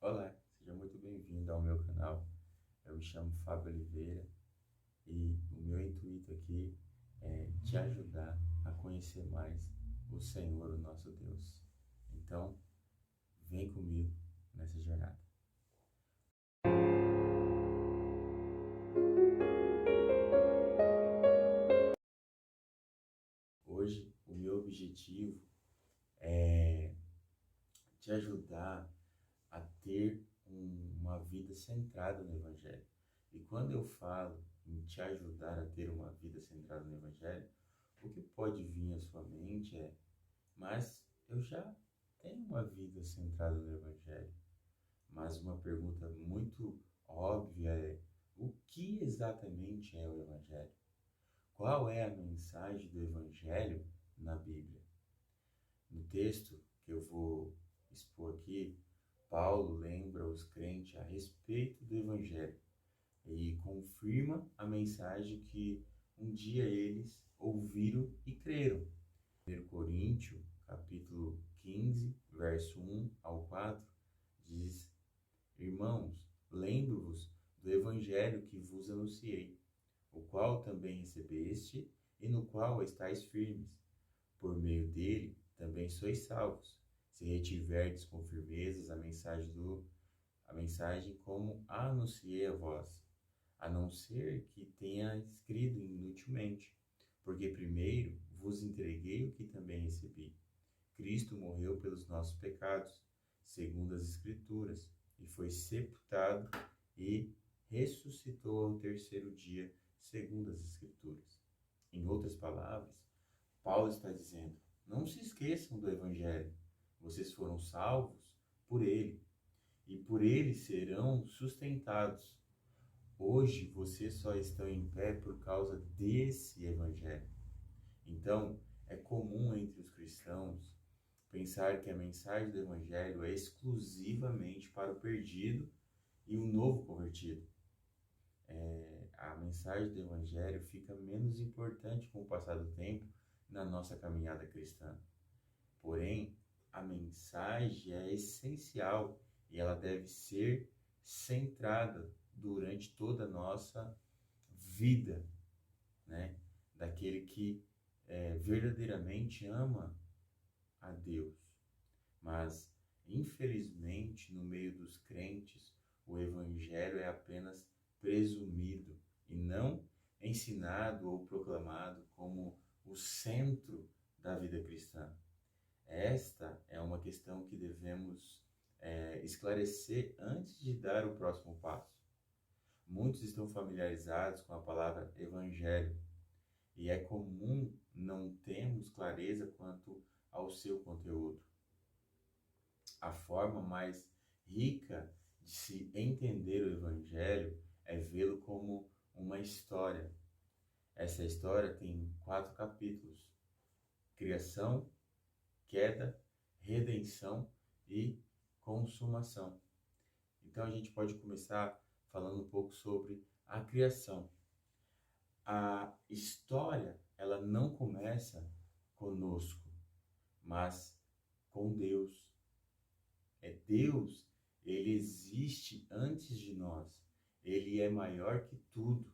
Olá, seja muito bem-vindo ao meu canal. Eu me chamo Fábio Oliveira e o meu intuito aqui é te ajudar a conhecer mais o Senhor, o nosso Deus. Então, vem comigo nessa jornada. Hoje, o meu objetivo é te ajudar a ter uma vida centrada no Evangelho. E quando eu falo em te ajudar a ter uma vida centrada no Evangelho, o que pode vir à sua mente é: mas eu já tenho uma vida centrada no Evangelho. Mas uma pergunta muito óbvia é: o que exatamente é o Evangelho? Qual é a mensagem do Evangelho na Bíblia? No texto que eu vou expor aqui, Paulo lembra os crentes a respeito do Evangelho e confirma a mensagem que um dia eles ouviram e creram. 1 Coríntios, capítulo 15, verso 1 ao 4, diz: Irmãos, lembro-vos do Evangelho que vos anunciei, o qual também recebeste e no qual estáis firmes. Por meio dele também sois salvos, se retiverdes com firmeza a mensagem como a anunciei a vós, a não ser que tenha escrito inutilmente, porque primeiro vos entreguei o que também recebi. Cristo morreu pelos nossos pecados, segundo as Escrituras, e foi sepultado e ressuscitou ao terceiro dia, segundo as Escrituras. Em outras palavras, Paulo está dizendo: não se esqueçam do Evangelho. Vocês foram salvos por ele e por ele serão sustentados. Hoje vocês só estão em pé por causa desse Evangelho. Então, é comum entre os cristãos pensar que a mensagem do Evangelho é exclusivamente para o perdido e o novo convertido. A mensagem do Evangelho fica menos importante com o passar do tempo na nossa caminhada cristã. Porém, a mensagem é essencial e ela deve ser centrada durante toda a nossa vida, né? Daquele que verdadeiramente ama a Deus. Mas, infelizmente, no meio dos crentes, o Evangelho é apenas presumido e não ensinado ou proclamado como o centro da vida cristã. Esta é uma questão que devemos esclarecer antes de dar o próximo passo. Muitos estão familiarizados com a palavra evangelho e é comum não termos clareza quanto ao seu conteúdo. A forma mais rica de se entender o evangelho é vê-lo como uma história. Essa história tem 4 capítulos: criação, queda, redenção e consumação. Então a gente pode começar falando um pouco sobre a criação. A história, ela não começa conosco, mas com Deus. Deus, ele existe antes de nós. Ele é maior que tudo.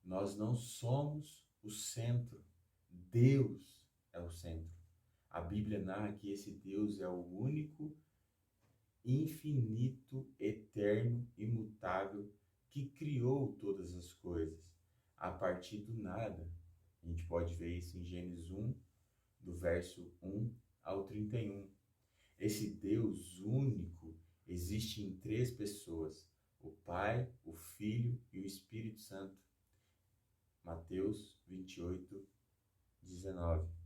Nós não somos o centro. Deus é o centro. A Bíblia narra que esse Deus é o único, infinito, eterno, imutável, que criou todas as coisas a partir do nada. A gente pode ver isso em Gênesis 1, do verso 1 ao 31. Esse Deus único existe em 3 pessoas: o Pai, o Filho e o Espírito Santo. Mateus 28, 19.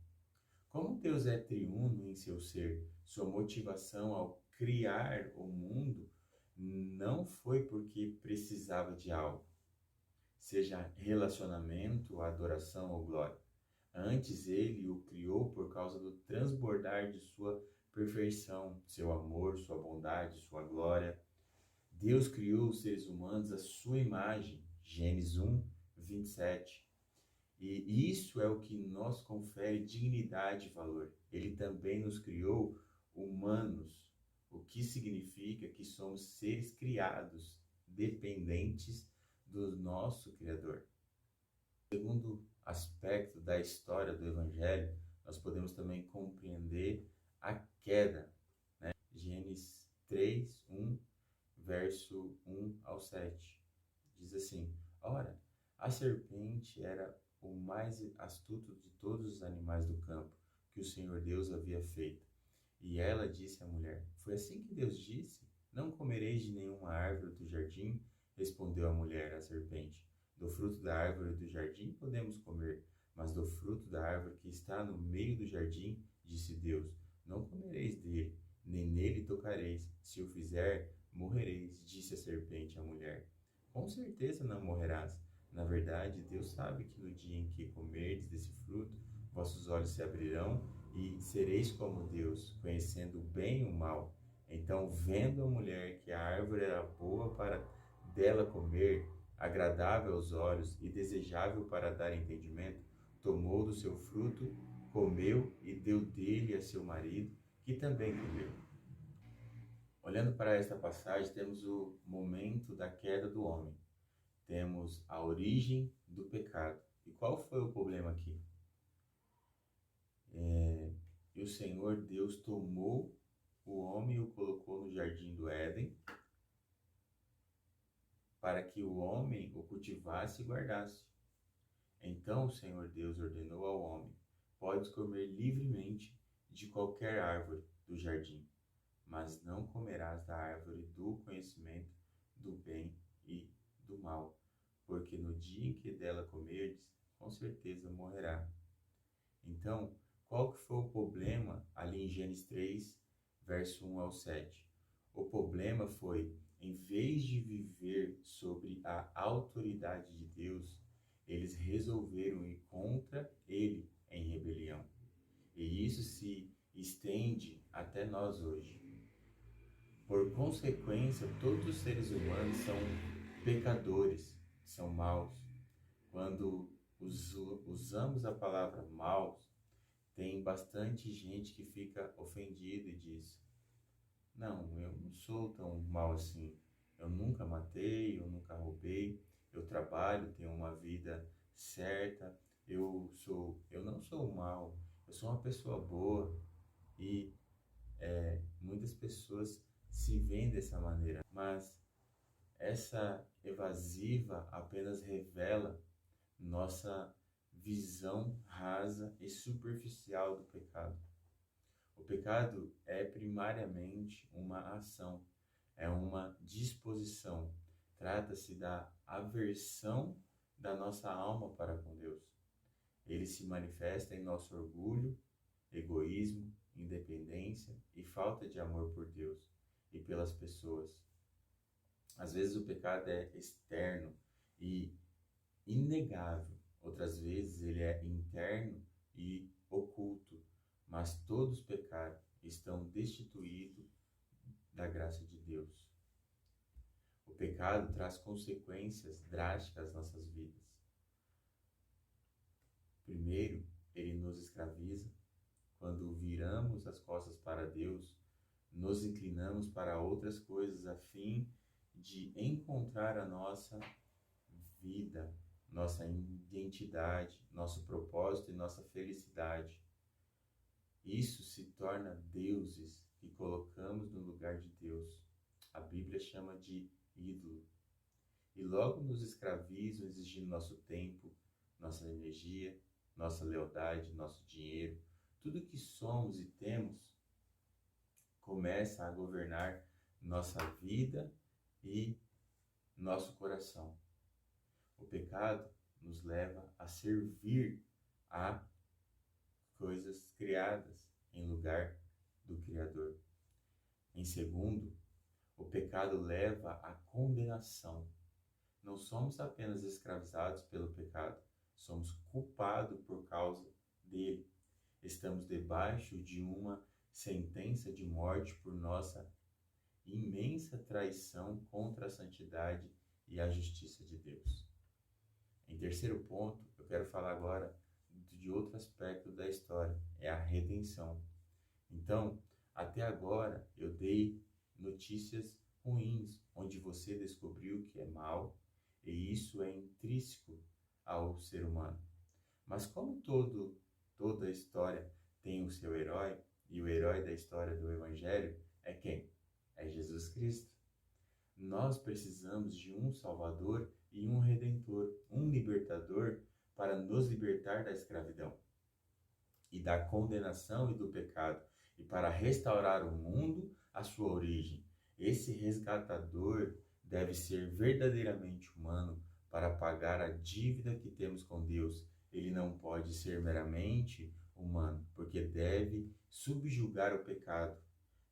Como Deus é triuno em seu ser, sua motivação ao criar o mundo não foi porque precisava de algo, seja relacionamento, adoração ou glória. Antes ele o criou por causa do transbordar de sua perfeição, seu amor, sua bondade, sua glória. Deus criou os seres humanos à sua imagem, Gênesis 1, 27. E isso é o que nos confere dignidade e valor. Ele também nos criou humanos, o que significa que somos seres criados, dependentes do nosso Criador. Segundo aspecto da história do Evangelho, nós podemos também compreender a queda. Gênesis 3, 1, verso 1 ao 7. Diz assim: Ora, a serpente era o mais astuto de todos os animais do campo que o Senhor Deus havia feito. E ela disse à mulher: Foi assim que Deus disse? Não comereis de nenhuma árvore do jardim? Respondeu a mulher à serpente: Do fruto da árvore do jardim podemos comer, mas do fruto da árvore que está no meio do jardim, disse Deus: Não comereis dele, nem nele tocareis. Se o fizer, morrereis, disse a serpente à mulher. Com certeza não morrerás. Na verdade, Deus sabe que no dia em que comerdes desse fruto, vossos olhos se abrirão e sereis como Deus, conhecendo o bem e o mal. Então, vendo a mulher que a árvore era boa para dela comer, agradável aos olhos e desejável para dar entendimento, tomou do seu fruto, comeu e deu dele a seu marido, que também comeu. Olhando para esta passagem, temos o momento da queda do homem. Temos a origem do pecado. E qual foi o problema aqui? E o Senhor Deus tomou o homem e o colocou no jardim do Éden para que o homem o cultivasse e guardasse. Então o Senhor Deus ordenou ao homem: Podes comer livremente de qualquer árvore do jardim, mas não comerás da árvore do conhecimento do bem e do mal, porque no dia em que dela comerdes, com certeza morrerá. Então, qual que foi o problema ali em Gênesis 3, verso 1 ao 7? O problema foi, em vez de viver sobre a autoridade de Deus, eles resolveram ir contra ele em rebelião. E isso se estende até nós hoje. Por consequência, todos os seres humanos são pecadores, são maus. Quando usamos a palavra maus, tem bastante gente que fica ofendida e diz: Não, eu não sou tão mal assim. Eu nunca matei, eu nunca roubei, eu trabalho, tenho uma vida certa, eu não sou mal, eu sou uma pessoa boa. E muitas pessoas se veem dessa maneira, mas essa evasiva apenas revela nossa visão rasa e superficial do pecado. O pecado é primariamente uma ação, é uma disposição. Trata-se da aversão da nossa alma para com Deus. Ele se manifesta em nosso orgulho, egoísmo, independência e falta de amor por Deus e pelas pessoas. Às vezes o pecado é externo e inegável, outras vezes ele é interno e oculto, mas todos pecaram e estão destituídos da graça de Deus. O pecado traz consequências drásticas às nossas vidas. Primeiro, ele nos escraviza. Quando viramos as costas para Deus, nos inclinamos para outras coisas a fim de encontrar a nossa vida, nossa identidade, nosso propósito e nossa felicidade. Isso se torna deuses que colocamos no lugar de Deus. A Bíblia chama de ídolo. E logo nos escravizam, exigindo nosso tempo, nossa energia, nossa lealdade, nosso dinheiro. Tudo que somos e temos começa a governar nossa vida e nosso coração. O pecado nos leva a servir a coisas criadas em lugar do Criador. Em segundo, o pecado leva à condenação. Não somos apenas escravizados pelo pecado, somos culpados por causa dele. Estamos debaixo de uma sentença de morte por nossa imensa traição contra a santidade e a justiça de Deus. Em terceiro ponto, eu quero falar agora de outro aspecto da história, é a redenção. Então, até agora eu dei notícias ruins, onde você descobriu que é mal, e isso é intrínseco ao ser humano. Mas como toda história tem o seu herói, e o herói da história do Evangelho é quem? É Jesus Cristo. Nós precisamos de um Salvador e um Redentor, um libertador para nos libertar da escravidão e da condenação e do pecado, e para restaurar o mundo à sua origem. Esse resgatador deve ser verdadeiramente humano para pagar a dívida que temos com Deus. Ele não pode ser meramente humano, porque deve subjugar o pecado.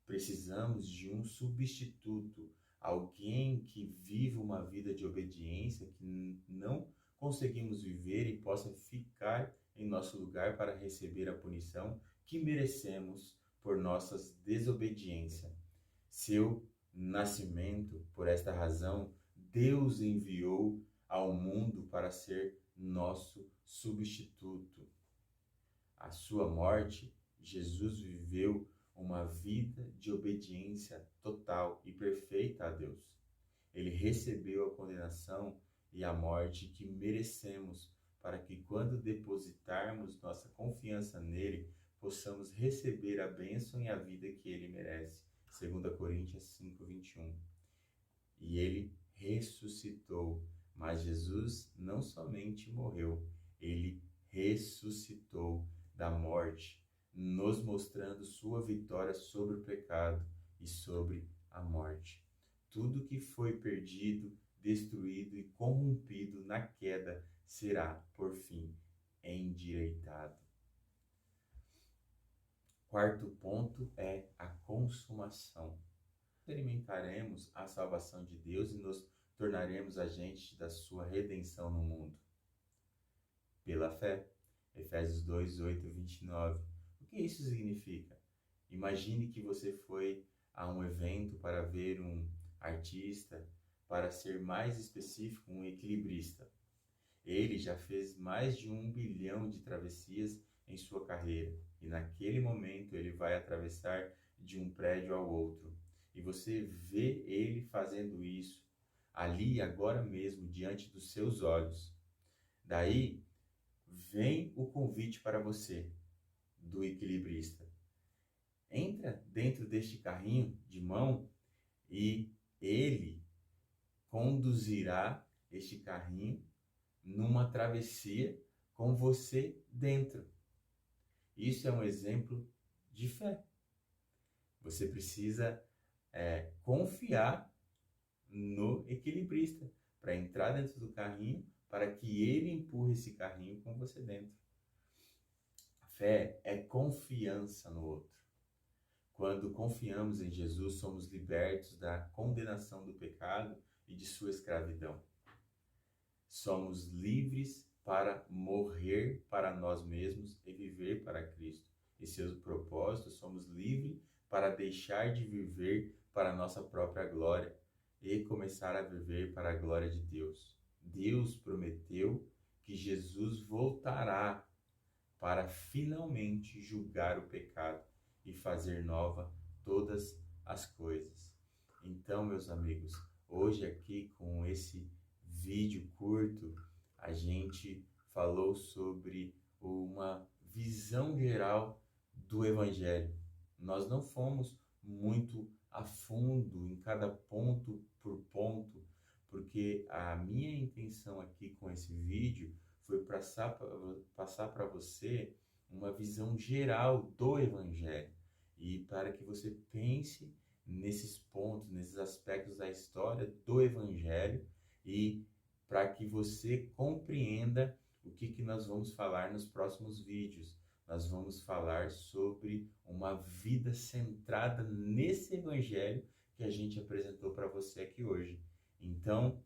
Precisamos de um substituto, alguém que viva uma vida de obediência que não conseguimos viver e possa ficar em nosso lugar para receber a punição que merecemos por nossas desobediência. Seu nascimento, por esta razão, Deus enviou ao mundo para ser nosso substituto. A sua morte, Jesus viveu uma vida de obediência total e perfeita a Deus. Ele recebeu a condenação e a morte que merecemos, para que quando depositarmos nossa confiança nele, possamos receber a bênção e a vida que ele merece. 2 Coríntios 5:21. E ele ressuscitou, mas Jesus não somente morreu, ele ressuscitou da morte, nos mostrando sua vitória sobre o pecado e sobre a morte. Tudo que foi perdido, destruído e corrompido na queda será, por fim, endireitado. Quarto ponto é a consumação. Experimentaremos a salvação de Deus e nos tornaremos agentes da sua redenção no mundo. Pela fé. Efésios 2:8-29. O que isso significa? Imagine que você foi a um evento para ver um artista, para ser mais específico, um equilibrista. Ele já fez mais de 1 bilhão de travessias em sua carreira, e naquele momento ele vai atravessar de um prédio ao outro. E você vê ele fazendo isso, ali, agora mesmo, diante dos seus olhos. Daí, vem o convite para você, do equilibrista. Entra dentro deste carrinho de mão e ele conduzirá este carrinho numa travessia com você dentro. Isso é um exemplo de fé. Você precisa confiar no equilibrista para entrar dentro do carrinho, para que ele empurre esse carrinho com você dentro. A fé é confiança no outro. Quando confiamos em Jesus, somos libertos da condenação do pecado e de sua escravidão. Somos livres para morrer para nós mesmos e viver para Cristo e seus propósitos. Somos livres para deixar de viver para a nossa própria glória e começar a viver para a glória de Deus. Deus prometeu que Jesus voltará para finalmente julgar o pecado e fazer nova todas as coisas. Então, meus amigos, hoje aqui com esse vídeo curto, a gente falou sobre uma visão geral do Evangelho. Nós não fomos muito a fundo em cada ponto por ponto, porque a minha intenção aqui com esse vídeo foi passar para você uma visão geral do Evangelho e para que você pense nesses pontos, nesses aspectos da história do Evangelho e para que você compreenda o que nós vamos falar nos próximos vídeos. Nós vamos falar sobre uma vida centrada nesse Evangelho que a gente apresentou para você aqui hoje. Então,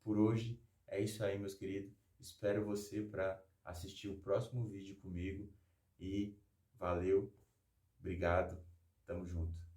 por hoje, é isso aí, meus queridos. Espero você para assistir o próximo vídeo comigo. E valeu, obrigado, tamo junto.